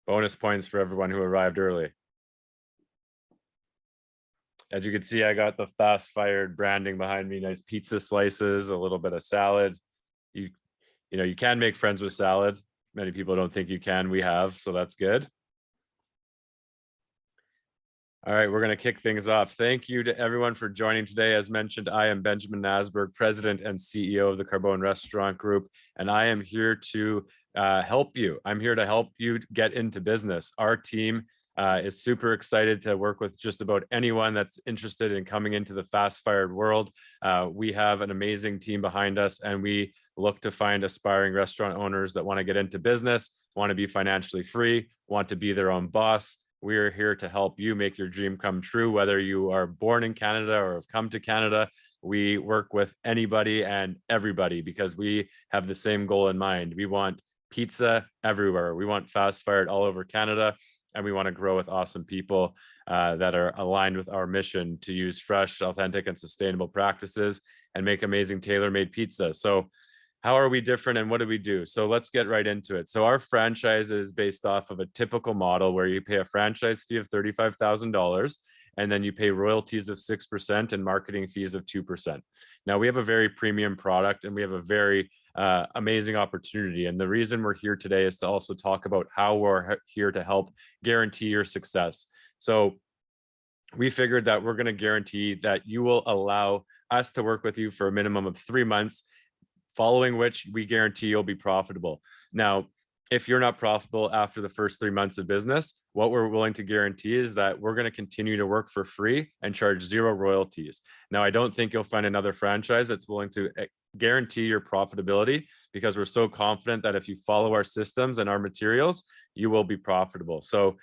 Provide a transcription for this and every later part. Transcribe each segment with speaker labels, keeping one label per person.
Speaker 1: Bonus points for everyone who arrived early. As you can see, I got the fast fired branding behind me, nice pizza slices, a little bit of salad. You know, you can make friends with salad. Many people don't think you can. We have, so that's good. All right, we're going to kick things off. Thank you to everyone for joining today. As mentioned, I am Benjamin Nasberg, President and CEO of the Carbone Restaurant Group, and I am here to help you. I'm here to help you get into business. Our team is super excited to work with just about anyone that's interested in coming into the fast-fired world. We have an amazing team behind us, and we look to find aspiring restaurant owners that want to get into business, want to be financially free, want to be their own boss. We are here to help you make your dream come true, whether you are born in Canada or have come to Canada. We work with anybody and everybody because we have the same goal in mind. We want pizza everywhere. We want fast fired all over Canada, and we want to grow with awesome people that are aligned with our mission to use fresh, authentic, and sustainable practices and make amazing tailor-made pizza. So how are we different and what do we do? So let's get right into it. So our franchise is based off of a typical model where you pay a franchise fee of $35,000 and then you pay royalties of 6% and marketing fees of 2%. Now we have a very premium product and we have a very amazing opportunity. And the reason we're here today is to also talk about how we're here to help guarantee your success. So we figured that we're going to guarantee that you will allow us to work with you for a minimum of 3 months, following which we guarantee you'll be profitable. Now, if you're not profitable after the first 3 months of business, what we're willing to guarantee is that we're going to continue to work for free and charge 0 royalties. Now, I don't think you'll find another franchise that's willing to guarantee your profitability because we're so confident that if you follow our systems and our materials, you will be profitable. So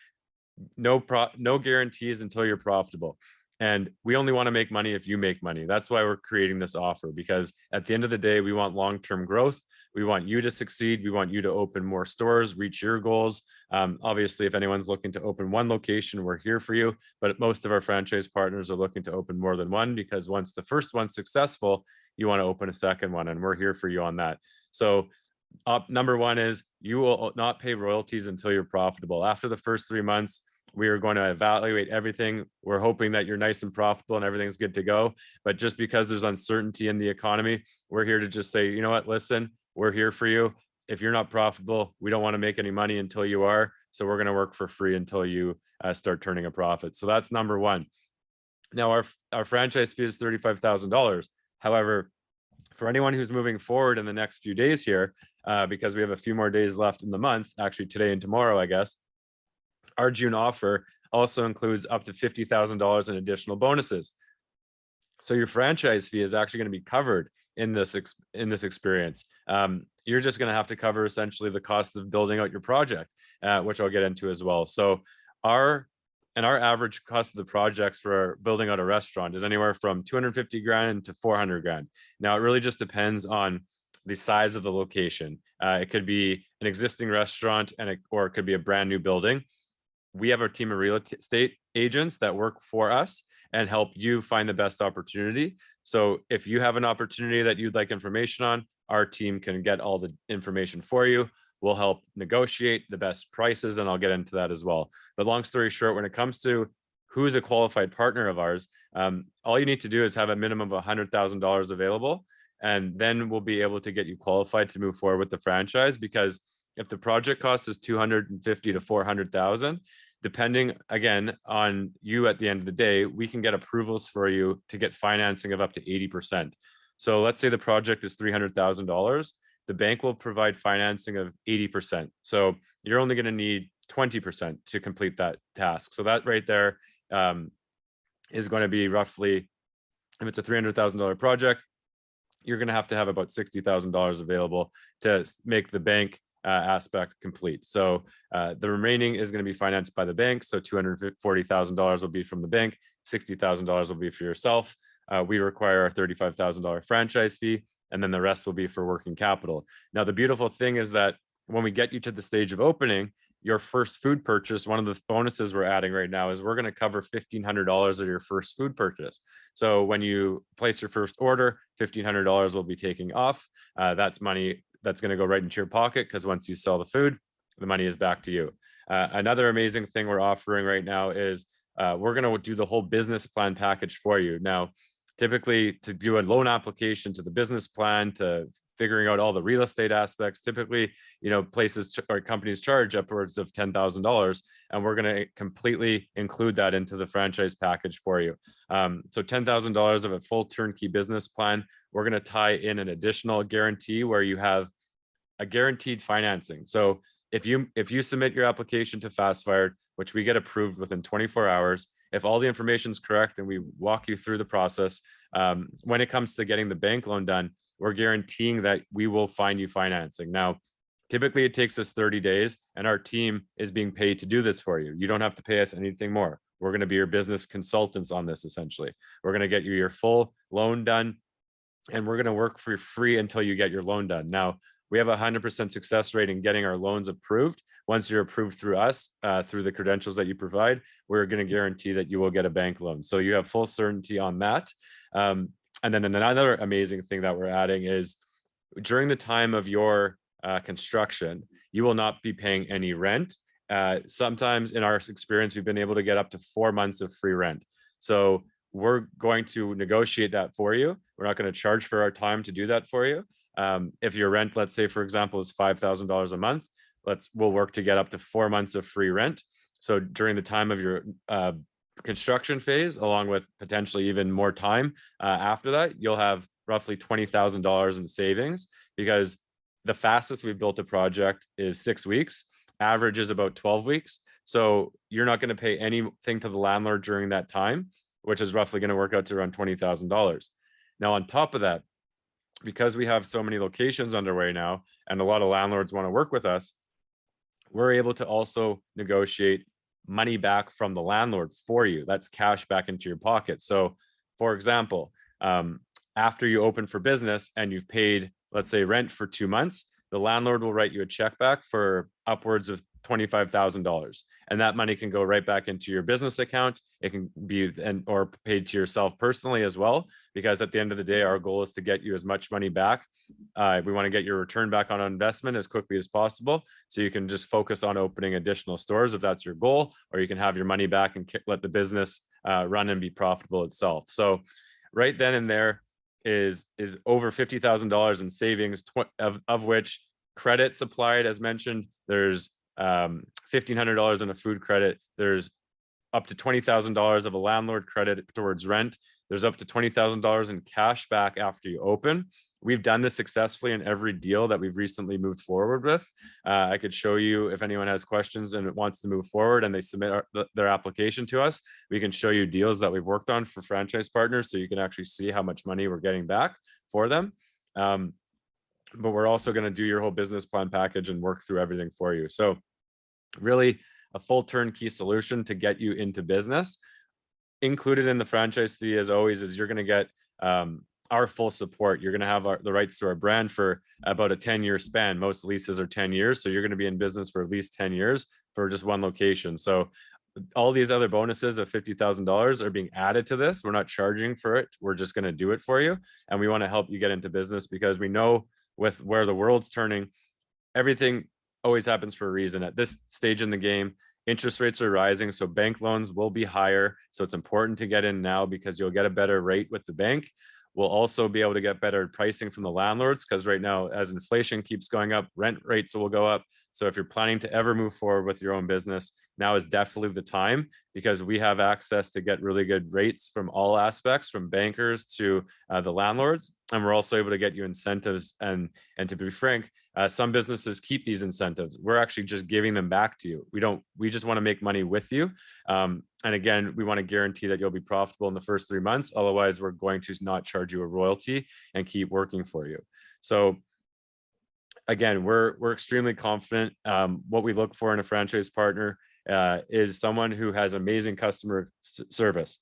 Speaker 1: no guarantees until you're profitable. And we only want to make money if you make money. That's why we're creating this offer, because at the end of the day, we want long-term growth. We want you to succeed. We want you to open more stores, reach your goals. Obviously, if anyone's looking to open one location, we're here for you. But most of our franchise partners are looking to open more than one because once the first one's successful, you want to open a second one, and we're here for you on that. So number one is you will not pay royalties until you're profitable. After the first 3 months, we are going to evaluate everything. We're hoping that you're nice and profitable and everything's good to go. But just because there's uncertainty in the economy, we're here to just say, you know what, listen, we're here for you. If you're not profitable, we don't want to make any money until you are. So we're going to work for free until you start turning a profit. So that's number one. Now, our franchise fee is $35,000. However, for anyone who's moving forward in the next few days here, because we have a few more days left in the month, actually today and tomorrow, I guess, our June offer also includes up to $50,000 in additional bonuses. So your franchise fee is actually going to be covered in this experience. You're just going to have to cover essentially the cost of building out your project, which I'll get into as well. So our average cost of the projects for building out a restaurant is anywhere from 250 grand to 400 grand. Now, it really just depends on the size of the location. It could be an existing restaurant or it could be a brand new building. We have our team of real estate agents that work for us and help you find the best opportunity. So if you have an opportunity that you'd like information on, our team can get all the information for you. We'll help negotiate the best prices, and I'll get into that as well. But long story short, when it comes to who's a qualified partner of ours, all you need to do is have a minimum of $100,000 available, and then we'll be able to get you qualified to move forward with the franchise. Because if the project cost is $250,000 to $400,000, depending again on you at the end of the day, we can get approvals for you to get financing of up to 80%. So let's say the project is $300,000. The bank will provide financing of 80%. So you're only going to need 20% to complete that task. So that right there is going to be roughly, if it's a $300,000 project, you're going to have about $60,000 available to make the bank aspect complete. So the remaining is going to be financed by the bank. So $240,000 will be from the bank, $60,000 will be for yourself. We require a $35,000 franchise fee, and then the rest will be for working capital. Now, the beautiful thing is that when we get you to the stage of opening, your first food purchase, one of the bonuses we're adding right now is we're going to cover $1,500 of your first food purchase. So when you place your first order, $1,500 will be taking off. That's money that's going to go right into your pocket, because once you sell the food, the money is back to you. Another amazing thing we're offering right now is we're going to do the whole business plan package for you. Now, typically to do a loan application, to the business plan, to figuring out all the real estate aspects, typically, places or companies charge upwards of $10,000, and we're going to completely include that into the franchise package for you. So $10,000 of a full turnkey business plan. We're going to tie in an additional guarantee where you have a guaranteed financing. So if you submit your application to Fast Fired, which we get approved within 24 hours, if all the information is correct and we walk you through the process, when it comes to getting the bank loan done, we're guaranteeing that we will find you financing. Now, typically it takes us 30 days, and our team is being paid to do this for you. You don't have to pay us anything more. We're going to be your business consultants on this, essentially. We're going to get you your full loan done, and we're going to work for free until you get your loan done. Now, we have a 100% success rate in getting our loans approved. Once you're approved through us, through the credentials that you provide, we're going to guarantee that you will get a bank loan. So you have full certainty on that. And then another amazing thing that we're adding is during the time of your construction, you will not be paying any rent. Sometimes in our experience, we've been able to get up to 4 months of free rent. So we're going to negotiate that for you. We're not going to charge for our time to do that for you. If your rent, let's say, for example, is $5,000 a month, we'll work to get up to 4 months of free rent. So during the time of your construction phase, along with potentially even more time after that, you'll have roughly $20,000 in savings, because the fastest we've built a project is 6 weeks. Average is about 12 weeks. So you're not going to pay anything to the landlord during that time, which is roughly going to work out to around $20,000. Now, on top of that, because we have so many locations underway now, and a lot of landlords want to work with us, we're able to also negotiate money back from the landlord for you. That's cash back into your pocket. So, for example, after you open for business and you've paid, let's say, rent for 2 months, the landlord will write you a check back for upwards of $25,000, and that money can go right back into your business account. It can be or paid to yourself personally as well, because at the end of the day, our goal is to get you as much money back. We want to get your return back on investment as quickly as possible, so you can just focus on opening additional stores if that's your goal, or you can have your money back and let the business run and be profitable itself. So right then and there is over $50,000 in savings, of which credits applied. As mentioned, there's $1,500 in a food credit. There's up to $20,000 of a landlord credit towards rent. There's up to $20,000 in cash back after you open. We've done this successfully in every deal that we've recently moved forward with. I could show you, if anyone has questions and wants to move forward and they submit their application to us, we can show you deals that we've worked on for franchise partners, so you can actually see how much money we're getting back for them. But we're also going to do your whole business plan package and work through everything for you. So really a full turnkey solution to get you into business. Included in the franchise fee, as always, is you're going to get our full support. You're going to have the rights to our brand for about a 10-year span. Most leases are 10 years. So you're going to be in business for at least 10 years for just one location. So all these other bonuses of $50,000 are being added to this. We're not charging for it. We're just going to do it for you. And we want to help you get into business, because we know with where the world's turning, everything always happens for a reason. At this stage in the game, interest rates are rising, so bank loans will be higher. So it's important to get in now, because you'll get a better rate with the bank. We'll also be able to get better pricing from the landlords, because right now, as inflation keeps going up, rent rates will go up. So if you're planning to ever move forward with your own business, now is definitely the time, because we have access to get really good rates from all aspects, from bankers to the landlords. And we're also able to get you incentives. And to be frank, some businesses keep these incentives. We're actually just giving them back to you. We just want to make money with you. And again, we want to guarantee that you'll be profitable in the first 3 months. Otherwise, we're going to not charge you a royalty and keep working for you. So again, we're extremely confident. What we look for in a franchise partner is someone who has amazing customer service.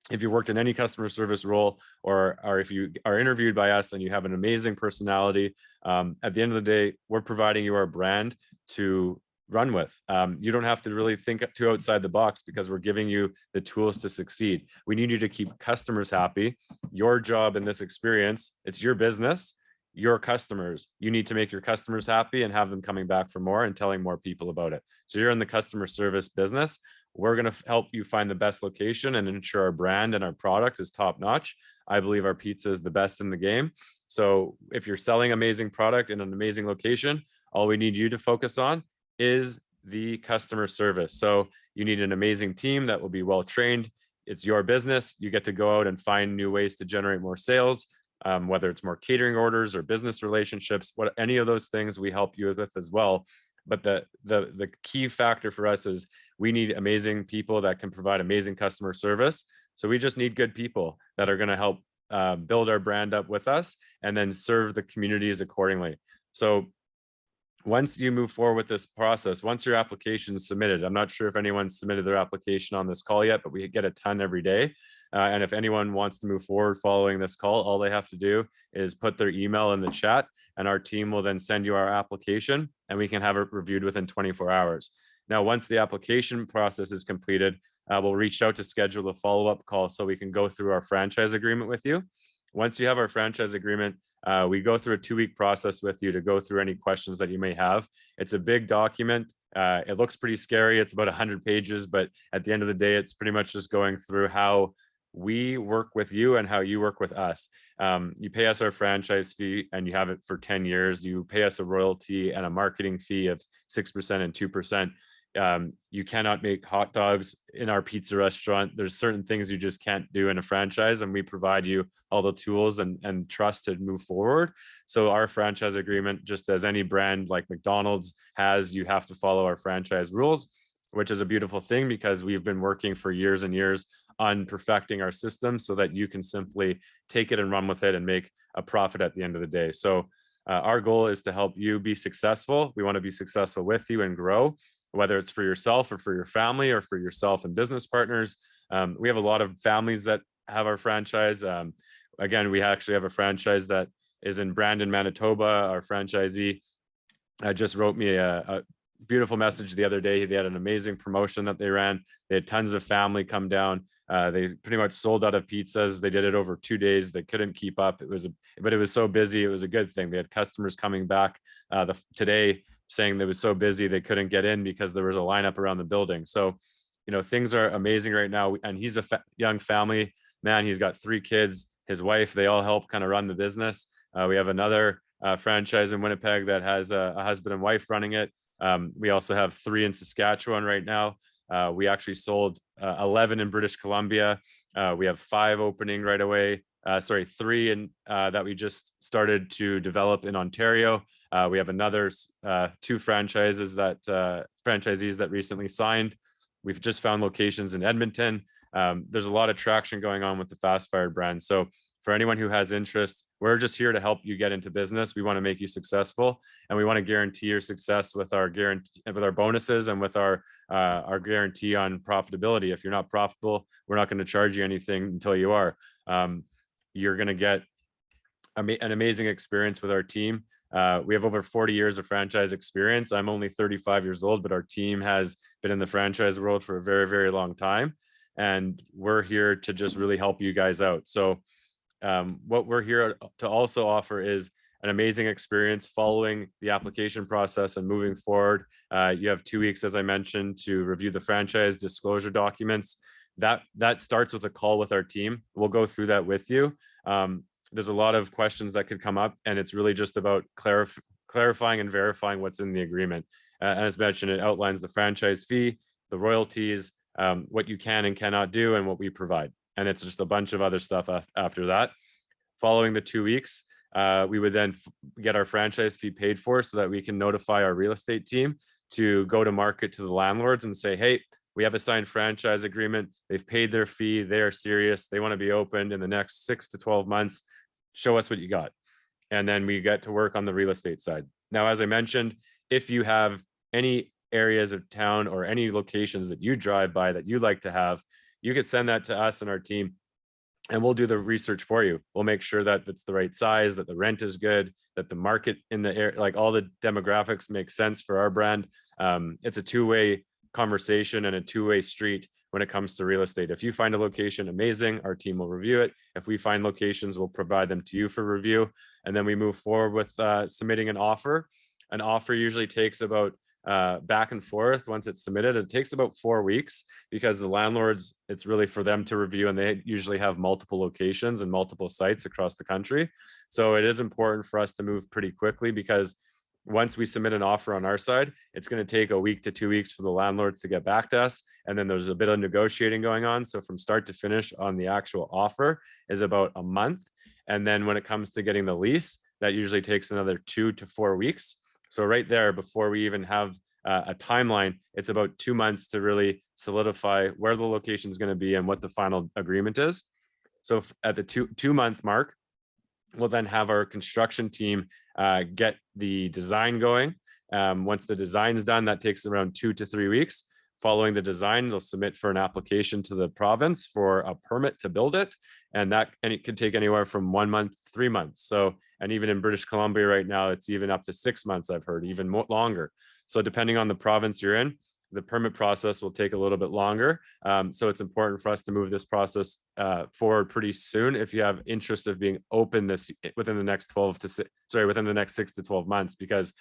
Speaker 1: If you worked in any customer service role, or if you are interviewed by us and you have an amazing personality, at the end of the day, we're providing you our brand to run with. You don't have to really think too outside the box, because we're giving you the tools to succeed. We need you to keep customers happy. Your job in this experience, it's your business. your customers. You need to make your customers happy and have them coming back for more and telling more people about it. So you're in the customer service business. We're going to help you find the best location and ensure our brand and our product is top notch. I believe our pizza is the best in the game. So if you're selling amazing product in an amazing location, all we need you to focus on is the customer service. So you need an amazing team that will be well trained. It's your business. You get to go out and find new ways to generate more sales, whether it's more catering orders or business relationships, any of those things we help you with as well. But the key factor for us is we need amazing people that can provide amazing customer service. So we just need good people that are going to help build our brand up with us and then serve the communities accordingly. So once you move forward with this process, once your application is submitted, I'm not sure if anyone submitted their application on this call yet, but we get a ton every day. And if anyone wants to move forward following this call, all they have to do is put their email in the chat, and our team will then send you our application and we can have it reviewed within 24 hours. Now, once the application process is completed, we'll reach out to schedule a follow-up call so we can go through our franchise agreement with you. Once you have our franchise agreement, we go through a 2-week process with you to go through any questions that you may have. It's a big document. It looks pretty scary. It's about 100 pages, but at the end of the day, it's pretty much just going through how we work with you and how you work with us. You pay us our franchise fee and you have it for 10 years. You pay us a royalty and a marketing fee of 6% and 2%. You cannot make hot dogs in our pizza restaurant. There's certain things you just can't do in a franchise, and we provide you all the tools and trust to move forward. So our franchise agreement, just as any brand like McDonald's has, you have to follow our franchise rules, which is a beautiful thing because we've been working for years and years on perfecting our system so that you can simply take it and run with it and make a profit at the end of the day. So our goal is to help you be successful. We want to be successful with you and grow, whether it's for yourself or for your family or for yourself and business partners. We have a lot of families that have our franchise. Again, we actually have a franchise that is in Brandon, Manitoba. Our franchisee just wrote me a beautiful message the other day. They had an amazing promotion that they ran. They had tons of family come down. They pretty much sold out of pizzas. They did it over 2 days. They couldn't keep up. But it was so busy. It was a good thing. They had customers coming back today saying they was so busy they couldn't get in because there was a lineup around the building. So, things are amazing right now. And he's a young family man. He's got 3 kids, his wife, they all help kind of run the business. We have another franchise in Winnipeg that has a husband and wife running it. We also have 3 in Saskatchewan right now. We actually sold 11 in British Columbia. We have 5 opening right away. 3 that we just started to develop in Ontario. We have another 2 franchisees that recently signed. We've just found locations in Edmonton. There's a lot of traction going on with the Fast Fired brand. So for anyone who has interest, we're just here to help you get into business. We want to make you successful, and we want to guarantee your success with our bonuses and with our guarantee on profitability. If you're not profitable, we're not going to charge you anything until you are. You're going to get an amazing experience with our team. We have over 40 years of franchise experience. I'm only 35 years old, but our team has been in the franchise world for a very, very long time. And we're here to just really help you guys out. So what we're here to also offer is an amazing experience following the application process and moving forward. You have 2 weeks, as I mentioned, to review the franchise disclosure documents. That starts with a call with our team. We'll go through that with you. There's a lot of questions that could come up, and it's really just about clarifying and verifying what's in the agreement. As mentioned, it outlines the franchise fee, the royalties, what you can and cannot do, and what we provide. And it's just a bunch of other stuff after that. Following the 2 weeks, we would then get our franchise fee paid for so that we can notify our real estate team to go to market to the landlords and say, hey, we have a signed franchise agreement. They've paid their fee. They are serious. They want to be opened in the next 6 to 12 months. Show us what you got. And then we get to work on the real estate side. Now, as I mentioned, if you have any areas of town or any locations that you drive by that you'd like to have, you could send that to us and our team, and we'll do the research for you. We'll make sure that it's the right size, that the rent is good, that the market in the area, like all the demographics make sense for our brand. It's a 2-way conversation and a 2-way street. when it comes to real estate. If you find a location, amazing, our team will review it. If we find locations, we'll provide them to you for review. And then we move forward with submitting an offer. An offer usually takes about back and forth. Once it's submitted, it takes about 4 weeks, because the landlords, it's really for them to review, and they usually have multiple locations and multiple sites across the country. So it is important for us to move pretty quickly, because once we submit an offer on our side, it's going to take a week to 2 weeks for the landlords to get back to us. And then there's a bit of negotiating going on. So from start to finish on the actual offer is about a month. And then when it comes to getting the lease, that usually takes another 2 to 4 weeks. So right there, before we even have a timeline, it's about 2 months to really solidify where the location is going to be and what the final agreement is. So at the two month mark, we'll then have our construction team get the design going. Once the design's done, that takes around 2 to 3 weeks. Following the design, they'll submit for an application to the province for a permit to build it. And it could take anywhere from 1 month, 3 months. So, and even in British Columbia right now, it's even up to 6 months, I've heard, even more longer. So depending on the province you're in, the permit process will take a little bit longer. So it's important for us to move this process forward pretty soon. If you have interest of being open within the next 6 to 12 months, because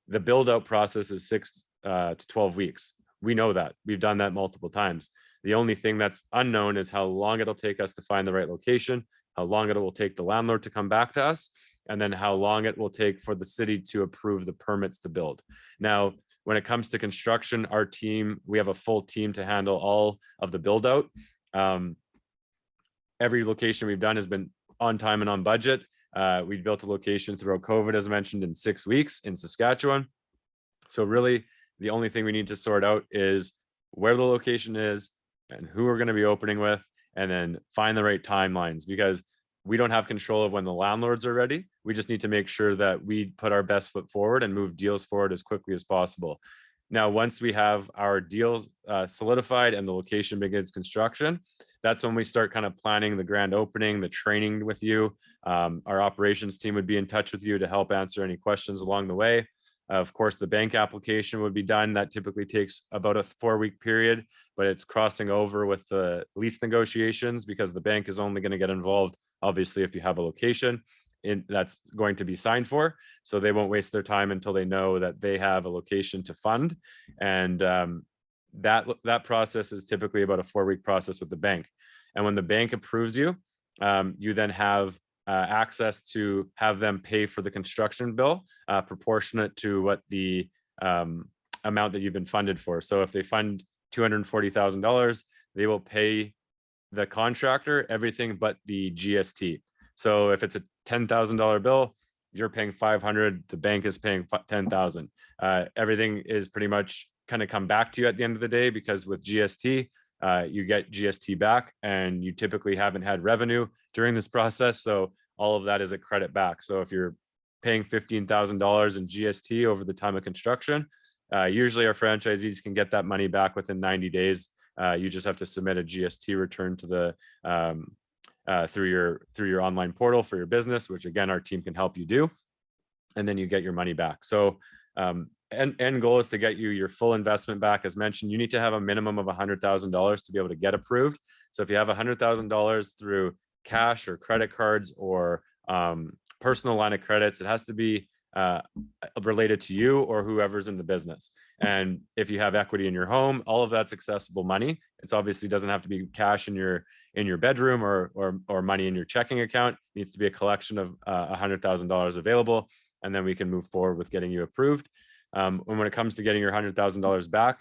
Speaker 1: the build out process is 6 to 12 weeks. We know that. We've done that multiple times. The only thing that's unknown is how long it'll take us to find the right location, how long it will take the landlord to come back to us, and then how long it will take for the city to approve the permits to build. Now, when it comes to construction, our team, we have a full team to handle all of the build out. Every location we've done has been on time and on budget. We built a location throughout COVID, as mentioned, in 6 weeks in Saskatchewan. So really, the only thing we need to sort out is where the location is and who we're going to be opening with, and then find the right timelines, because we don't have control of when the landlords are ready. We just need to make sure that we put our best foot forward and move deals forward as quickly as possible. Now, once we have our deals solidified and the location begins construction, that's when we start kind of planning the grand opening, the training with you. Our operations team would be in touch with you to help answer any questions along the way. Of course, the bank application would be done. That typically takes about a 4-week period, but it's crossing over with the lease negotiations, because the bank is only going to get involved, obviously, if you have a location that's going to be signed for. So they won't waste their time until they know that they have a location to fund. And that process is typically about a 4-week process with the bank. And when the bank approves you, you then have access to have them pay for the construction bill proportionate to what the amount that you've been funded for. So if they fund $240,000, they will pay the contractor everything but the GST. So if it's a $10,000 bill, you're paying $500, the bank is paying $10,000. Everything is pretty much kind of come back to you at the end of the day, because with GST, you get GST back, and you typically haven't had revenue during this process. So all of that is a credit back. So if you're paying $15,000 in GST over the time of construction, usually our franchisees can get that money back within 90 days. You just have to submit a GST return to the through your online portal for your business, which again, our team can help you do, and then you get your money back. So end goal is to get you your full investment back. As mentioned, you need to have a minimum of $100,000 to be able to get approved. So if you have $100,000 through cash or credit cards or personal line of credits, it has to be related to you or whoever's in the business. And if you have equity in your home, all of that's accessible money. It's obviously doesn't have to be cash in your bedroom or money in your checking account. It needs to be a collection of $100,000 available, and then we can move forward with getting you approved. When it comes to getting your $100,000 back,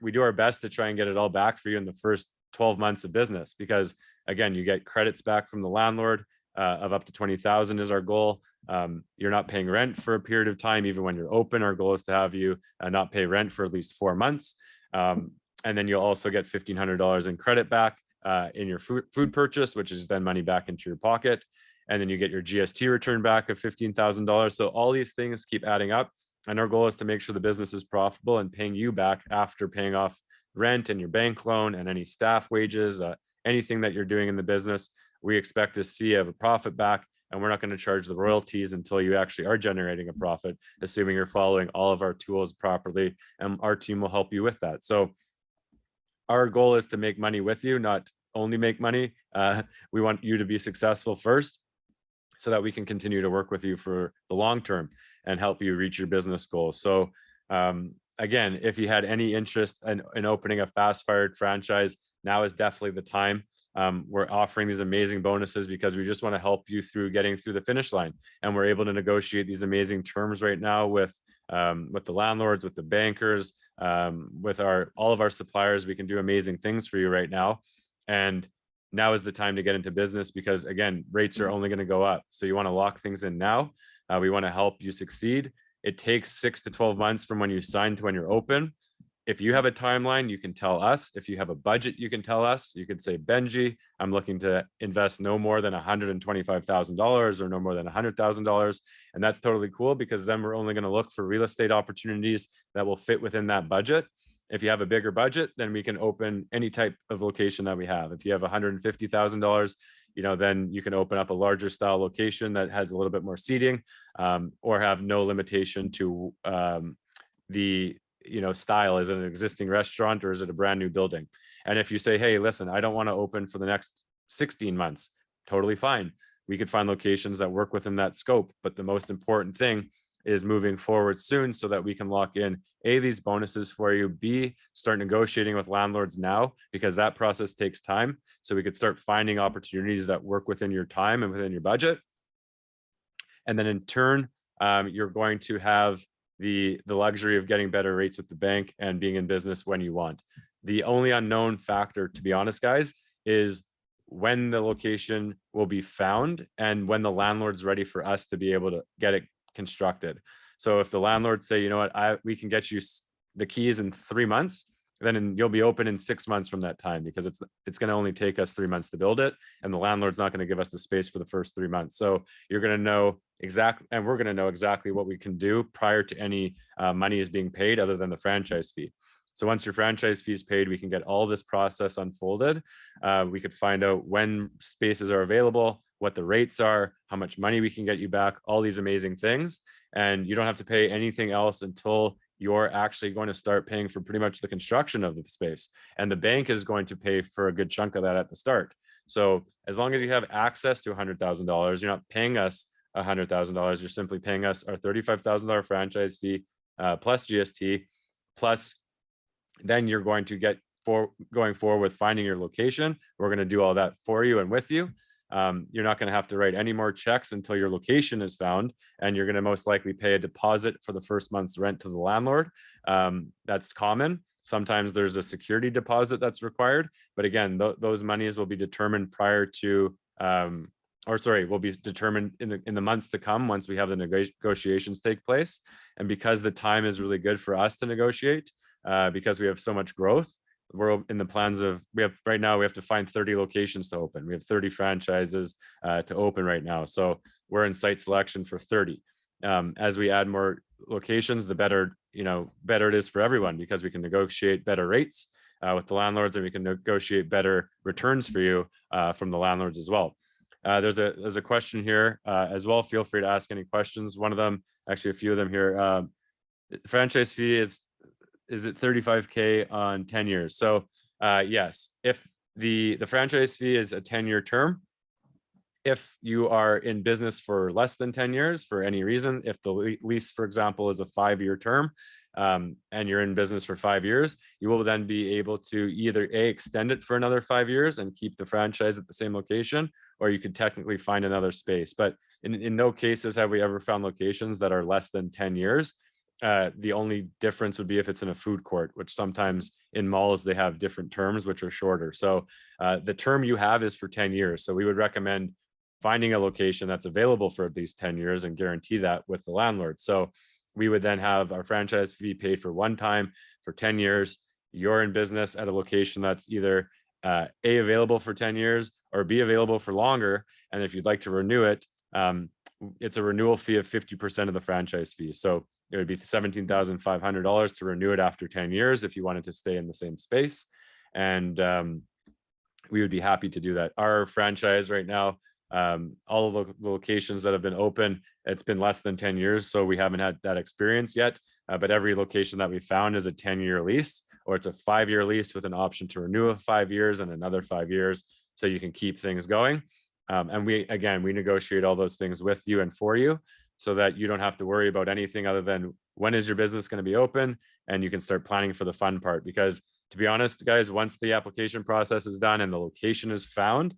Speaker 1: we do our best to try and get it all back for you in the first 12 months of business, because again, you get credits back from the landlord of up to $20,000 is our goal. You're not paying rent for a period of time, even when you're open. Our goal is to have you not pay rent for at least 4 months. And then you'll also get $1,500 in credit back in your food purchase, which is then money back into your pocket. And then you get your GST return back of $15,000. So all these things keep adding up. And our goal is to make sure the business is profitable and paying you back after paying off rent and your bank loan and any staff wages, anything that you're doing in the business. We expect to see a profit back, and we're not going to charge the royalties until you actually are generating a profit, assuming you're following all of our tools properly, and our team will help you with that. So our goal is to make money with you, not only make money. We want you to be successful first, so that we can continue to work with you for the long term and help you reach your business goals. So again, if you had any interest in opening a fast fired franchise, now is definitely the time. We're offering these amazing bonuses because we just want to help you through getting through the finish line. And we're able to negotiate these amazing terms right now with the landlords, with the bankers, with all of our suppliers. We can do amazing things for you right now. And now is the time to get into business, because again, rates are only going to go up. So you want to lock things in now. We want to help you succeed. It takes 6 to 12 months from when you sign to when you're open. If you have a timeline, you can tell us. If you have a budget, you can tell us. You could say, Benji, I'm looking to invest no more than $125,000 or no more than $100,000. And that's totally cool, because then we're only going to look for real estate opportunities that will fit within that budget. If you have a bigger budget, then we can open any type of location that we have. If you have $150,000, then you can open up a larger style location that has a little bit more seating, or have no limitation to the style. Is it an existing restaurant or is it a brand new building? And if you say, hey, listen, I don't want to open for the next 16 months, totally fine. We could find locations that work within that scope. But the most important thing is moving forward soon so that we can lock in A, these bonuses for you, B, start negotiating with landlords now, because that process takes time. So we could start finding opportunities that work within your time and within your budget. And then in turn, you're going to have the luxury of getting better rates with the bank and being in business when you want. The only unknown factor, to be honest, guys, is when the location will be found and when the landlord's ready for us to be able to get it constructed. So if the landlords say, you know what, we can get you the keys in 3 months, then you'll be open in 6 months from that time, because it's going to only take us 3 months to build it, and the landlord's not going to give us the space for the first 3 months. So you're going to know exactly, and we're going to know exactly what we can do prior to any money is being paid, other than the franchise fee. So once your franchise fee is paid, we can get all this process unfolded. We could find out when spaces are available, what the rates are, how much money we can get you back, all these amazing things. And you don't have to pay anything else until you're actually going to start paying for pretty much the construction of the space. And the bank is going to pay for a good chunk of that at the start. So as long as you have access to $100,000, you're not paying us $100,000. You're simply paying us our $35,000 franchise fee plus GST, plus then you're going to get going forward with finding your location. We're going to do all that for you and with you. You're not going to have to write any more checks until your location is found, and you're going to most likely pay a deposit for the first month's rent to the landlord. That's common. Sometimes there's a security deposit that's required, but again, those monies will be determined prior to, will be determined in the months to come once we have the negotiations take place. And because the time is really good for us to negotiate, because we have so much growth, we're in the plans of, right now we have to find 30 locations to open. We have 30 franchises to open right now. So we're in site selection for 30. As we add more locations, the better it is for everyone, because we can negotiate better rates with the landlords, and we can negotiate better returns for you from the landlords as well. There's a question here as well. Feel free to ask any questions. One of them, actually a few of them here. Franchise fee is it 35K on 10 years? So yes, if the franchise fee is a 10-year term, if you are in business for less than 10 years for any reason, if the lease, for example, is a 5-year term, and you're in business for 5 years, you will then be able to either extend it for another 5 years and keep the franchise at the same location, or you could technically find another space. But in no cases have we ever found locations that are less than 10 years. The only difference would be if it's in a food court, which sometimes in malls they have different terms which are shorter. So the term you have is for 10 years. So we would recommend finding a location that's available for at least 10 years and guarantee that with the landlord. So we would then have our franchise fee paid for one time for 10 years. You're in business at a location that's either A, available for 10 years, or B, available for longer. And if you'd like to renew it, it's a renewal fee of 50% of the franchise fee. So it would be $17,500 to renew it after 10 years if you wanted to stay in the same space. And we would be happy to do that. Our franchise right now, all of the locations that have been open, it's been less than 10 years. So we haven't had that experience yet. But every location that we found is a 10-year lease or it's a 5-year lease with an option to renew of 5 years and another 5 years, so you can keep things going. And we negotiate all those things with you and for you, so that you don't have to worry about anything other than when is your business going to be open, and you can start planning for the fun part. Because to be honest, guys, once the application process is done and the location is found,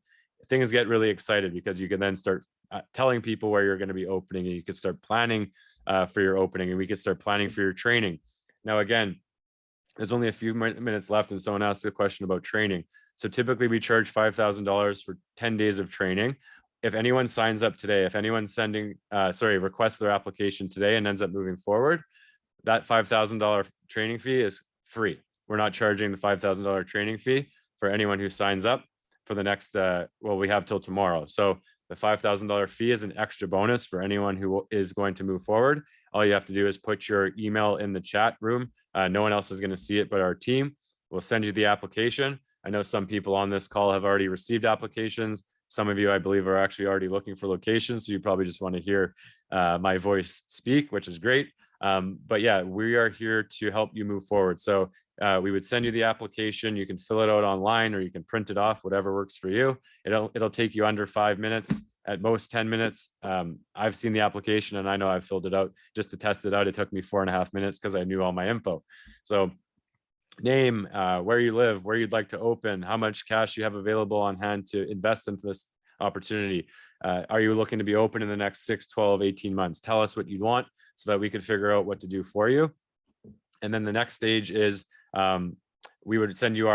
Speaker 1: things get really excited, because you can then start telling people where you're going to be opening, and you can start planning for your opening, and we can start planning for your training. Now, again, there's only a few minutes left, and someone asked a question about training. So typically we charge $5,000 for 10 days of training. If anyone signs up today, if anyone's requests their application today and ends up moving forward, that $5,000 training fee is free. We're not charging the $5,000 training fee for anyone who signs up for the next, we have till tomorrow. So the $5,000 fee is an extra bonus for anyone who is going to move forward. All you have to do is put your email in the chat room. No one else is going to see it but our team. We'll send you the application. I know some people on this call have already received applications. Some of you, I believe, are actually already looking for locations, so you probably just want to hear my voice speak, which is great. But yeah, we are here to help you move forward. So we would send you the application. You can fill it out online, or you can print it off, whatever works for you. It'll take you under 5 minutes, at most 10 minutes. I've seen the application, and I know I've filled it out. Just to test it out, it took me 4.5 minutes because I knew all my info. So name, where you live, where you'd like to open, how much cash you have available on hand to invest into this opportunity. Are you looking to be open in the next 6, 12, 18 months? Tell us what you want so that we can figure out what to do for you. And then the next stage is we would send you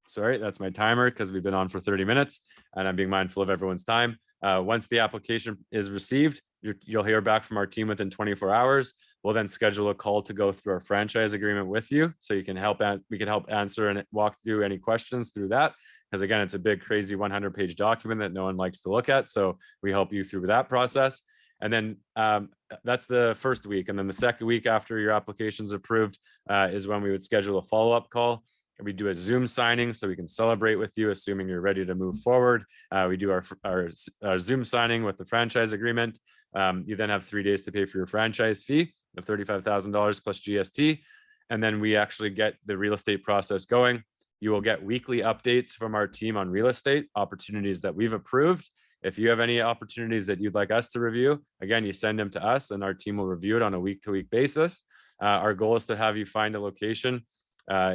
Speaker 1: sorry, that's my timer because we've been on for 30 minutes and I'm being mindful of everyone's time. Once the application is received, you'll hear back from our team within 24 hours. We'll then schedule a call to go through our franchise agreement with you, so we can help answer and walk through any questions through that. Because again, it's a big, crazy 100-page document that no one likes to look at. So we help you through that process. And then that's the first week. And then the second week after your application's approved is when we would schedule a follow-up call. We do a Zoom signing so we can celebrate with you, assuming you're ready to move forward. We do our Zoom signing with the franchise agreement. You then have 3 days to pay for your franchise fee of $35,000 plus GST. And then we actually get the real estate process going. You will get weekly updates from our team on real estate opportunities that we've approved. If you have any opportunities that you'd like us to review, again, you send them to us and our team will review it on a week-to-week basis. Our goal is to have you find a location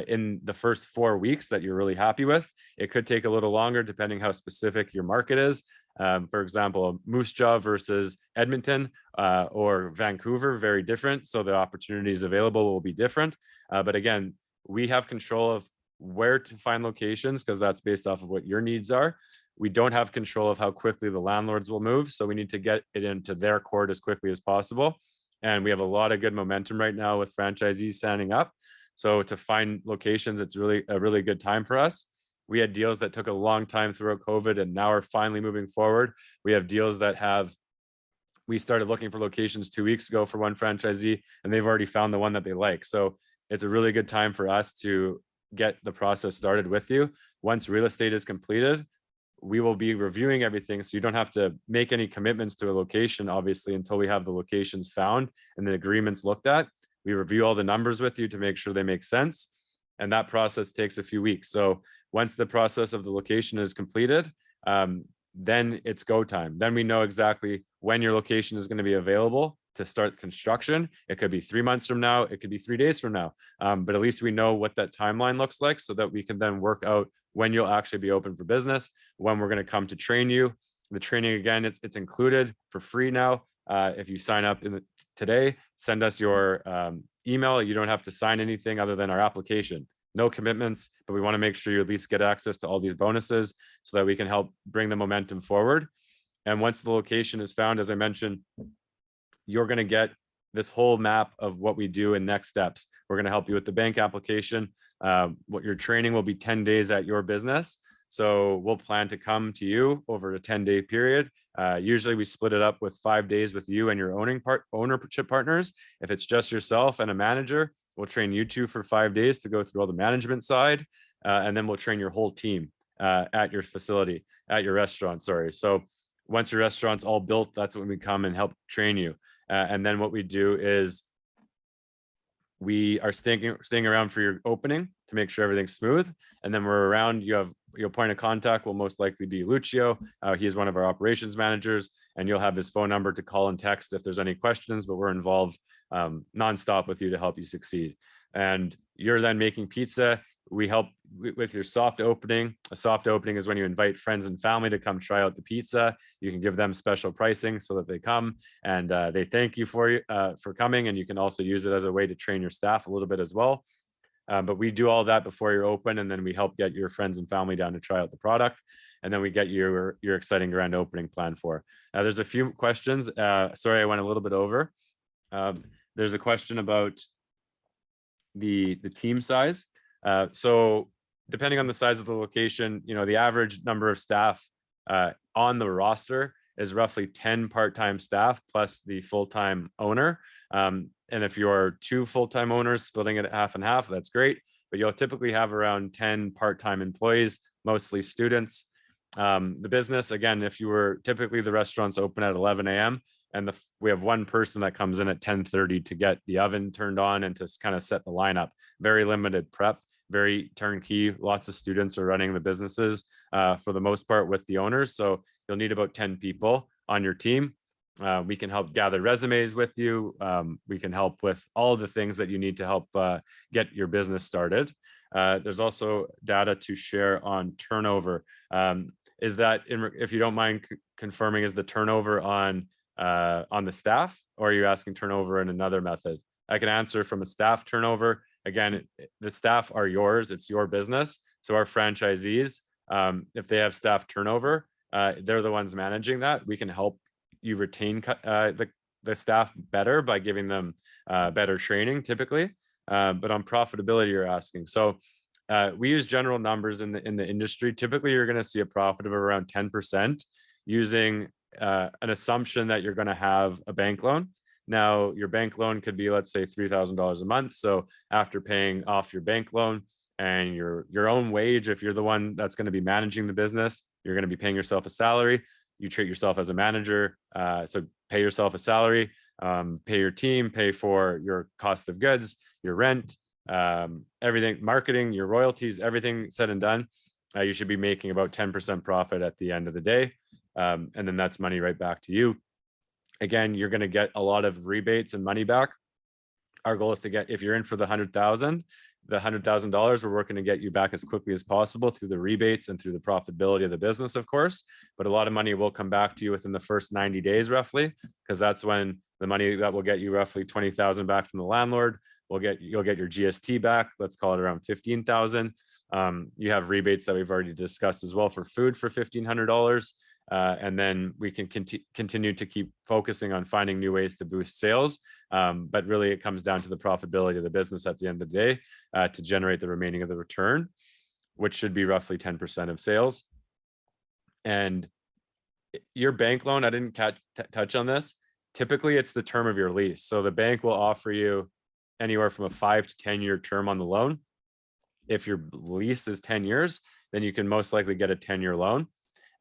Speaker 1: in the first 4 weeks that you're really happy with. It could take a little longer depending how specific your market is. For example, Moose Jaw versus Edmonton or Vancouver, very different. So the opportunities available will be different. But again, we have control of where to find locations because that's based off of what your needs are. We don't have control of how quickly the landlords will move. So we need to get it into their court as quickly as possible. And we have a lot of good momentum right now with franchisees signing up. So to find locations, it's really a really good time for us. We had deals that took a long time throughout COVID and now are finally moving forward. We have deals that we started looking for locations 2 weeks ago for one franchisee and they've already found the one that they like. So it's a really good time for us to get the process started with you. Once real estate is completed, we will be reviewing everything. So you don't have to make any commitments to a location, obviously, until we have the locations found and the agreements looked at. We review all the numbers with you to make sure they make sense. And that process takes a few weeks. So once the process of the location is completed, then it's go time. Then we know exactly when your location is going to be available to start construction. It could be 3 months from now. It could be 3 days from now. But at least we know what that timeline looks like so that we can then work out when you'll actually be open for business, when we're going to come to train you. The training, again, it's included for free now. If you sign up today, send us your email. You don't have to sign anything other than our application. No commitments, but we want to make sure you at least get access to all these bonuses so that we can help bring the momentum forward. And once the location is found, as I mentioned, you're going to get this whole map of what we do in next steps. We're going to help you with the bank application. What your training will be 10 days at your business. So we'll plan to come to you over a 10-day period. Usually we split it up with 5 days with you and your ownership partners. If it's just yourself and a manager, we'll train you two for 5 days to go through all the management side. And then we'll train your whole team at your facility, at your restaurant, sorry. So once your restaurant's all built, that's when we come and help train you. And then what we do is we are staying around for your opening to make sure everything's smooth. And then we're around, your point of contact will most likely be Lucio. He's one of our operations managers, and you'll have his phone number to call and text if there's any questions, but we're involved nonstop with you to help you succeed. And you're then making pizza. We help with your soft opening. A soft opening is when you invite friends and family to come try out the pizza. You can give them special pricing so that they come and they thank you for coming. And you can also use it as a way to train your staff a little bit as well. But we do all that before you're open, and then we help get your friends and family down to try out the product. And then we get your exciting grand opening plan for. There's a few questions. Sorry, I went a little bit over. There's a question about the team size. So depending on the size of the location, the average number of staff on the roster is roughly 10 part-time staff plus the full-time owner. And if you're 2 full-time owners splitting it half and half, that's great. But you'll typically have around 10 part-time employees, mostly students. The business, again, if you were typically the restaurants open at 11 a.m. and we have one person that comes in at 10:30 to get the oven turned on and to kind of set the lineup. Very limited prep, very turnkey. Lots of students are running the businesses for the most part with the owners. So you'll need about 10 people on your team. We can help gather resumes with you. We can help with all the things that you need to help get your business started. There's also data to share on turnover. Is that, if you don't mind confirming, is the turnover on the staff, or are you asking turnover in another method? I can answer from a staff turnover. Again, the staff are yours. It's your business. So our franchisees, if they have staff turnover, they're the ones managing that. We can help you retain the staff better by giving them better training typically. But on profitability, you're asking. So we use general numbers in the industry. Typically, you're going to see a profit of around 10% using an assumption that you're going to have a bank loan. Now, your bank loan could be, let's say, $3,000 a month. So after paying off your bank loan and your own wage, if you're the one that's going to be managing the business, you're going to be paying yourself a salary. You treat yourself as a manager. So pay yourself a salary, pay your team, pay for your cost of goods, your rent, everything, marketing, your royalties, everything said and done. You should be making about 10% profit at the end of the day. And then that's money right back to you. Again, you're going to get a lot of rebates and money back. Our goal is to get, if you're in for the $100,000, we're working to get you back as quickly as possible through the rebates and through the profitability of the business, of course. But a lot of money will come back to you within the first 90 days, roughly, because that's when the money that will get you roughly 20,000 back from the landlord you'll get your GST back. Let's call it around 15,000. You have rebates that we've already discussed as well for food for $1,500. And then we can continue to keep focusing on finding new ways to boost sales. But really, it comes down to the profitability of the business at the end of the day to generate the remaining of the return, which should be roughly 10% of sales. And your bank loan, I didn't touch on this. Typically, it's the term of your lease. So the bank will offer you anywhere from a 5 to 10 year term on the loan. If your lease is 10 years, then you can most likely get a 10-year loan.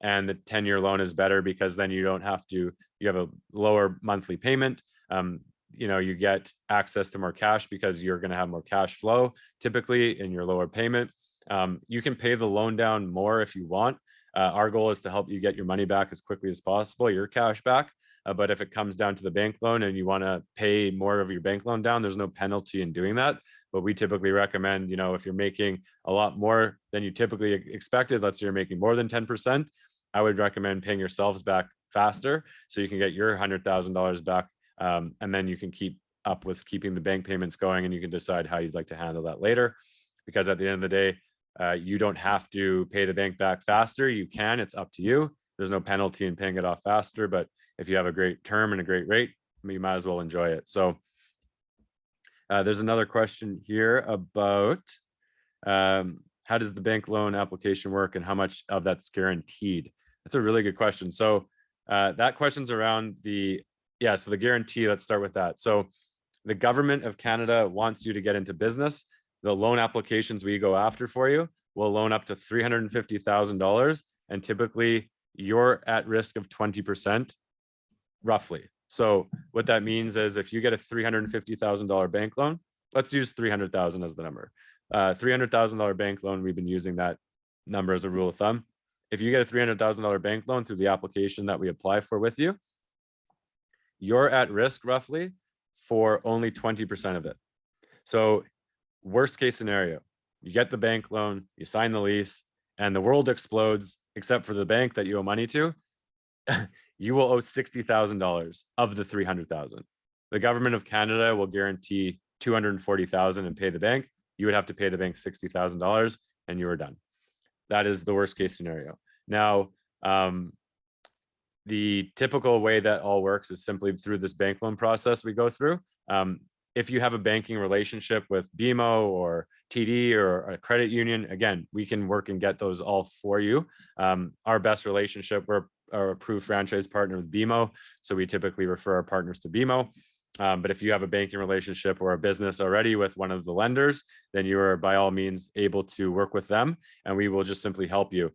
Speaker 1: And the 10-year loan is better because then you don't have to, you have a lower monthly payment. You get access to more cash because you're going to have more cash flow typically in your lower payment. You can pay the loan down more if you want. Our goal is to help you get your money back as quickly as possible, your cash back. But if it comes down to the bank loan and you want to pay more of your bank loan down, there's no penalty in doing that. But we typically recommend, if you're making a lot more than you typically expected, let's say you're making more than 10%, I would recommend paying yourselves back faster so you can get your $100,000 back. And then you can keep up with keeping the bank payments going, and you can decide how you'd like to handle that later. Because at the end of the day, you don't have to pay the bank back faster. You can, it's up to you. There's no penalty in paying it off faster, but if you have a great term and a great rate, you might as well enjoy it. So there's another question here about how does the bank loan application work and how much of that's guaranteed? That's a really good question. So that question's around the guarantee. Let's start with that. So the government of Canada wants you to get into business. The loan applications we go after for you will loan up to $350,000. And typically you're at risk of 20%, roughly. So what that means is if you get a $350,000 bank loan, let's use 300,000 as the number. $300,000 bank loan, we've been using that number as a rule of thumb. If you get a $300,000 bank loan through the application that we apply for with you, you're at risk roughly for only 20% of it. So worst case scenario, you get the bank loan, you sign the lease, and the world explodes, except for the bank that you owe money to. You will owe $60,000 of the $300,000. The government of Canada will guarantee $240,000 and pay the bank. You would have to pay the bank $60,000 and you are done. That is the worst case scenario. Now, the typical way that all works is simply through this bank loan process we go through. If you have a banking relationship with BMO or TD or a credit union, again, we can work and get those all for you. Our best relationship, we're our approved franchise partner with BMO, so we typically refer our partners to BMO. But if you have a banking relationship or a business already with one of the lenders, then you are by all means able to work with them, and we will just simply help you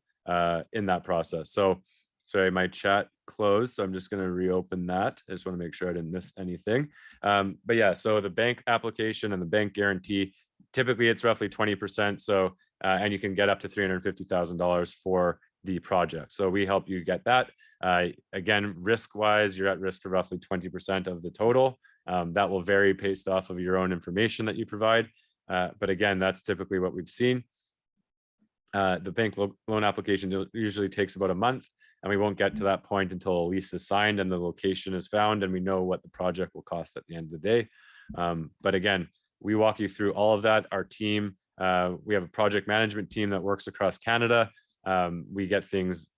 Speaker 1: in that process. So, sorry, my chat closed, so I'm just going to reopen that. I just want to make sure I didn't miss anything. But yeah, so the bank application and the bank guarantee, typically it's roughly 20%. So, and you can get up to $350,000 for the project. So we help you get that. Again, risk-wise, you're at risk for roughly 20% of the total. That will vary based off of your own information that you provide. But again, that's typically what we've seen. The bank loan application usually takes about a month, and we won't get to that point until a lease is signed and the location is found and we know what the project will cost at the end of the day. But again, we walk you through all of that. Our team, we have a project management team that works across Canada. We get things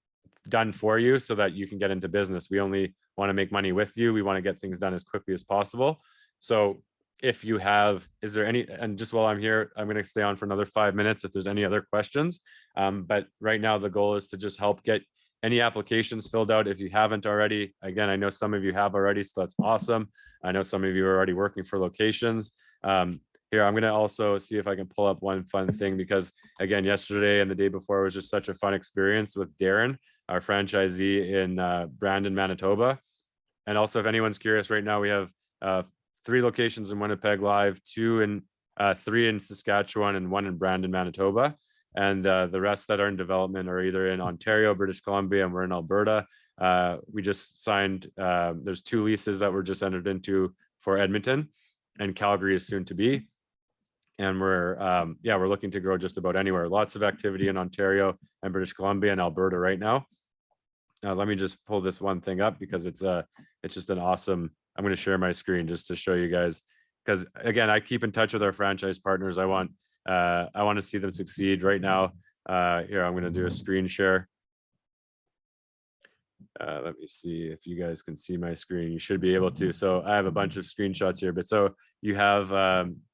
Speaker 1: done for you so that you can get into business. We only want to make money with you. We want to get things done as quickly as possible. So if you have, is there any, and just while I'm here, I'm going to stay on for another 5 minutes if there's any other questions. But right now the goal is to just help get any applications filled out if you haven't already. Again, I know some of you have already, so that's awesome. I know some of you are already working for locations. Here, I'm going to also see if I can pull up one fun thing, because again, yesterday and the day before was just such a fun experience with Darren, our franchisee in Brandon, Manitoba. And also, if anyone's curious, right now we have 3 locations in Winnipeg live, 3 in Saskatchewan and 1 in Brandon, Manitoba. And the rest that are in development are either in Ontario, British Columbia, and we're in Alberta. We just signed, there's 2 leases that were just entered into for Edmonton, and Calgary is soon to be. And we're looking to grow just about anywhere. Lots of activity in Ontario and British Columbia and Alberta right now. Let me just pull this one thing up because it's just an awesome, I'm going to share my screen just to show you guys, because again, I keep in touch with our franchise partners. I want to see them succeed right now. Here, I'm going to do a screen share. Let me see if you guys can see my screen. You should be able to. So I have a bunch of screenshots here, but so you have,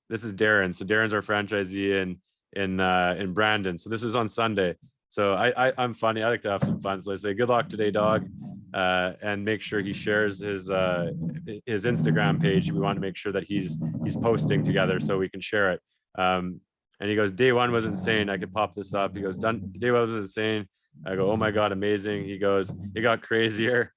Speaker 1: this is Darren. So Darren's our franchisee in Brandon. So this was on Sunday. So I'm funny. I like to have some fun. So I say, good luck today, dog. And make sure he shares his Instagram page. We want to make sure that he's posting together so we can share it. And he goes, day 1 was insane. I could pop this up. He goes, day 1 was insane. I go, oh my God, amazing. He goes, it got crazier,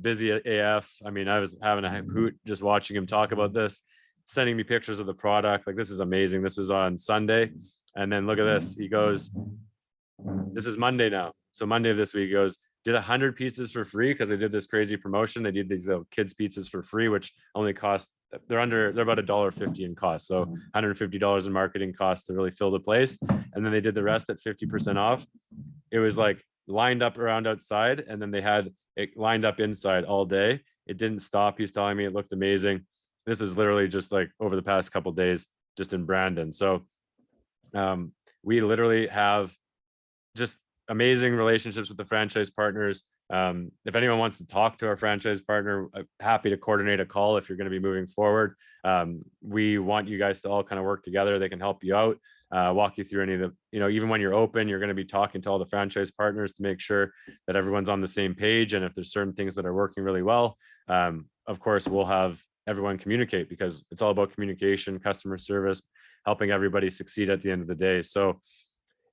Speaker 1: busy AF. I mean, I was having a hoot just watching him talk about this, sending me pictures of the product. Like, this is amazing. This was on Sunday. And then look at this. He goes, this is Monday now. So Monday of this week, he goes, did 100 pizzas for free because they did this crazy promotion. They did these little kids pizzas for free, which only cost, they're about $1.50 in cost. So $150 in marketing costs to really fill the place. And then they did the rest at 50% off. It was like lined up around outside, and then they had it lined up inside all day. It didn't stop. He's telling me it looked amazing. This is literally just like over the past couple of days, just in Brandon. So we literally have just amazing relationships with the franchise partners. If anyone wants to talk to our franchise partner, I'm happy to coordinate a call if you're going to be moving forward. We want you guys to all kind of work together. They can help you out, walk you through any of the, even when you're open, you're going to be talking to all the franchise partners to make sure that everyone's on the same page. And if there's certain things that are working really well, of course, we'll have everyone communicate, because it's all about communication, customer service, helping everybody succeed at the end of the day. So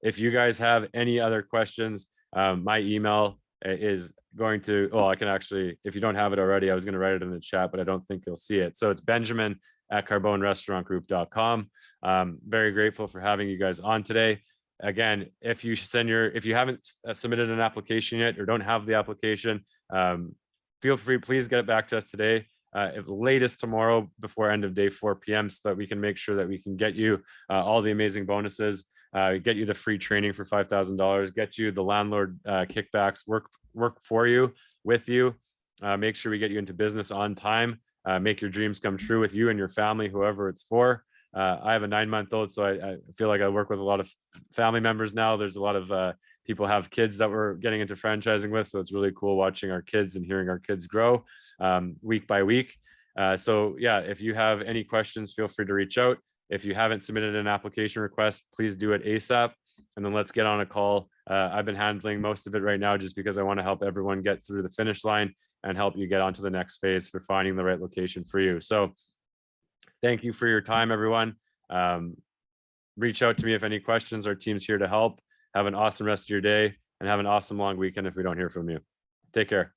Speaker 1: if you guys have any other questions, my email is going to, I can actually, if you don't have it already, I was going to write it in the chat, but I don't think you'll see it. So it's Benjamin carbonrestaurantgroup.com. Very grateful for having you guys on today. Again, if you haven't submitted an application yet or don't have the application, feel free, please get it back to us today, at latest tomorrow before end of day 4 p.m. so that we can make sure that we can get you all the amazing bonuses, get you the free training for $5,000, get you the landlord kickbacks, work for you, with you, make sure we get you into business on time, make your dreams come true with you and your family, whoever it's for. I have a 9-month-old, so I feel like I work with a lot of family members now. There's a lot of people have kids that we're getting into franchising with, so it's really cool watching our kids and hearing our kids grow week by week. So yeah, if you have any questions, feel free to reach out. If you haven't submitted an application request, please do it ASAP, and then let's get on a call. I've been handling most of it right now just because I want to help everyone get through the finish line and help you get onto the next phase for finding the right location for you. So thank you for your time, everyone. Reach out to me if any questions. Our team's here to help. Have an awesome rest of your day and have an awesome long weekend if we don't hear from you. Take care.